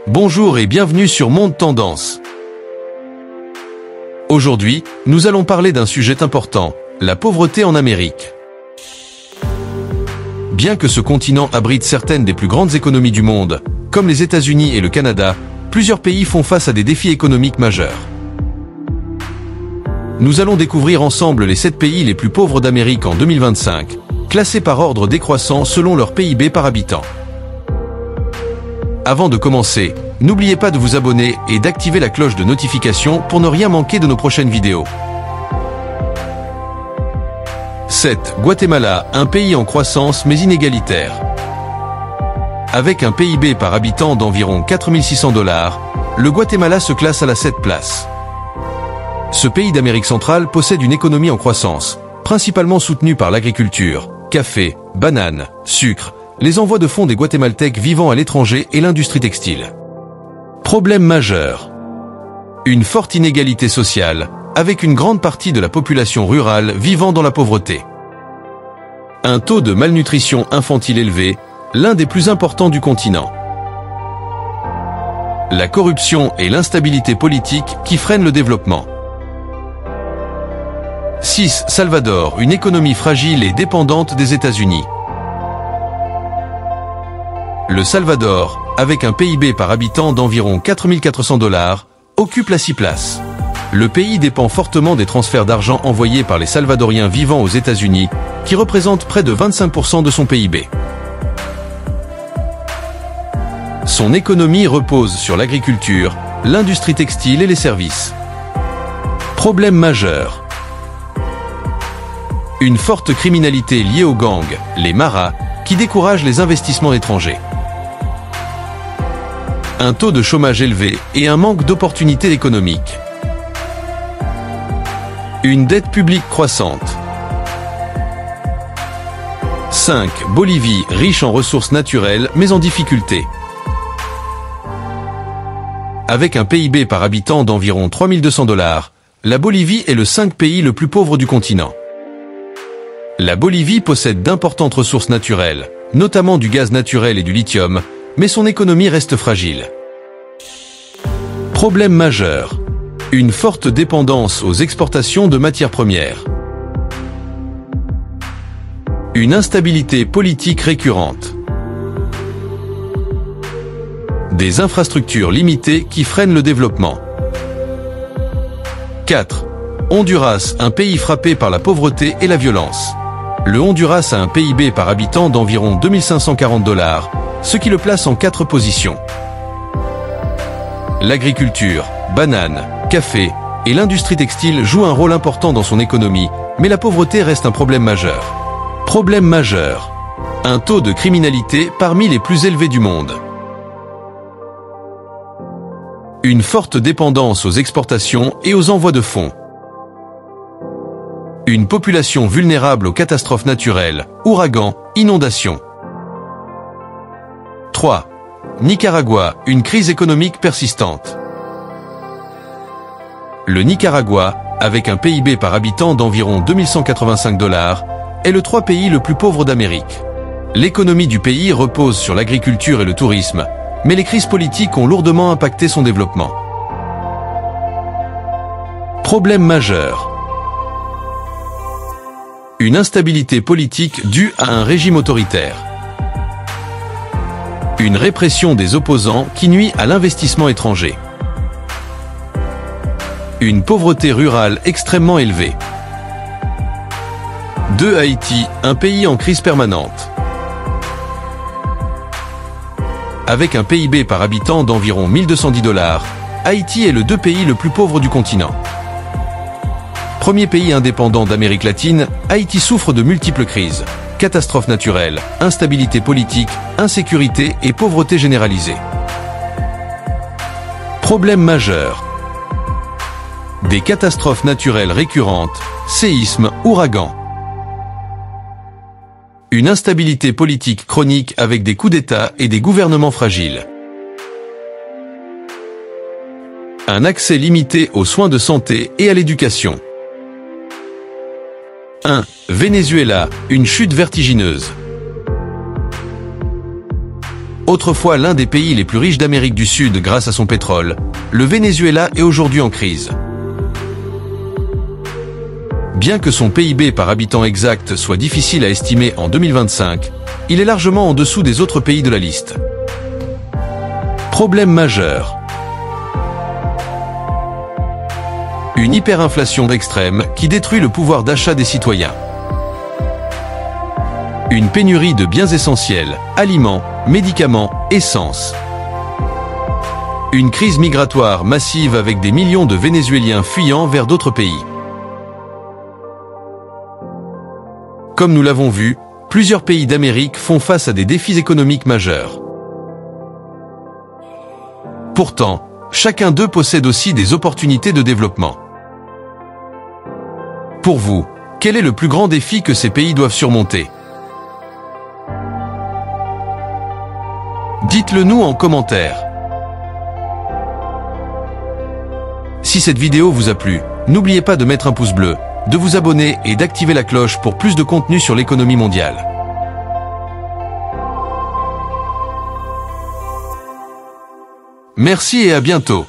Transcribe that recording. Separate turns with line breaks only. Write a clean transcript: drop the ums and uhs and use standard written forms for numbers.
Bonjour et bienvenue sur Monde Tendance. Aujourd'hui, nous allons parler d'un sujet important, la pauvreté en Amérique. Bien que ce continent abrite certaines des plus grandes économies du monde, comme les États-Unis et le Canada, plusieurs pays font face à des défis économiques majeurs. Nous allons découvrir ensemble les 7 pays les plus pauvres d'Amérique en 2025, classés par ordre décroissant selon leur PIB par habitant. Avant de commencer, n'oubliez pas de vous abonner et d'activer la cloche de notification pour ne rien manquer de nos prochaines vidéos. 7. Guatemala, un pays en croissance mais inégalitaire. Avec un PIB par habitant d'environ 4 600 $, le Guatemala se classe à la 7e place. Ce pays d'Amérique centrale possède une économie en croissance, principalement soutenue par l'agriculture, café, bananes, sucre, les envois de fonds des Guatémaltèques vivant à l'étranger et l'industrie textile. Problème majeur. Une forte inégalité sociale, avec une grande partie de la population rurale vivant dans la pauvreté. Un taux de malnutrition infantile élevé, l'un des plus importants du continent. La corruption et l'instabilité politique qui freinent le développement. 6. Salvador, une économie fragile et dépendante des États-Unis. Le Salvador, avec un PIB par habitant d'environ 4 400 $, occupe la 6e place. Le pays dépend fortement des transferts d'argent envoyés par les Salvadoriens vivant aux États-Unis, qui représentent près de 25% de son PIB. Son économie repose sur l'agriculture, l'industrie textile et les services. Problème majeur. Une forte criminalité liée aux gangs, les maras, qui découragent les investissements étrangers. Un taux de chômage élevé et un manque d'opportunités économiques. Une dette publique croissante. 5. Bolivie, riche en ressources naturelles mais en difficulté. Avec un PIB par habitant d'environ 3 200 $, la Bolivie est le 5e pays le plus pauvre du continent. La Bolivie possède d'importantes ressources naturelles, notamment du gaz naturel et du lithium, mais son économie reste fragile. Problème majeur. Une forte dépendance aux exportations de matières premières. Une instabilité politique récurrente. Des infrastructures limitées qui freinent le développement. 4. Honduras, un pays frappé par la pauvreté et la violence. Le Honduras a un PIB par habitant d'environ 2 540 $, ce qui le place en 4 positions. L'agriculture, bananes, café et l'industrie textile jouent un rôle important dans son économie, mais la pauvreté reste un problème majeur. Problème majeur. Un taux de criminalité parmi les plus élevés du monde. Une forte dépendance aux exportations et aux envois de fonds. Une population vulnérable aux catastrophes naturelles, ouragans, inondations. 3. Nicaragua, une crise économique persistante. Le Nicaragua, avec un PIB par habitant d'environ 2 185 $, est le 3e pays le plus pauvre d'Amérique. L'économie du pays repose sur l'agriculture et le tourisme, mais les crises politiques ont lourdement impacté son développement. Problème majeur. Une instabilité politique due à un régime autoritaire. Une répression des opposants qui nuit à l'investissement étranger. Une pauvreté rurale extrêmement élevée. 2. Haïti, un pays en crise permanente. Avec un PIB par habitant d'environ 1 210 $, Haïti est le 2e pays le plus pauvre du continent. Premier pays indépendant d'Amérique latine, Haïti souffre de multiples crises. Catastrophes naturelles, instabilité politique, insécurité et pauvreté généralisée. Problème majeur. Des catastrophes naturelles récurrentes, séismes, ouragans. Une instabilité politique chronique avec des coups d'État et des gouvernements fragiles. Un accès limité aux soins de santé et à l'éducation. 1. Venezuela, une chute vertigineuse. Autrefois l'un des pays les plus riches d'Amérique du Sud grâce à son pétrole, le Venezuela est aujourd'hui en crise. Bien que son PIB par habitant exact soit difficile à estimer en 2025, il est largement en dessous des autres pays de la liste. Problème majeur. Une hyperinflation extrême qui détruit le pouvoir d'achat des citoyens. Une pénurie de biens essentiels, aliments, médicaments, essence. Une crise migratoire massive avec des millions de Vénézuéliens fuyant vers d'autres pays. Comme nous l'avons vu, plusieurs pays d'Amérique font face à des défis économiques majeurs. Pourtant, chacun d'eux possède aussi des opportunités de développement. Pour vous, quel est le plus grand défi que ces pays doivent surmonter? Dites-le nous en commentaire. Si cette vidéo vous a plu, n'oubliez pas de mettre un pouce bleu, de vous abonner et d'activer la cloche pour plus de contenu sur l'économie mondiale. Merci et à bientôt.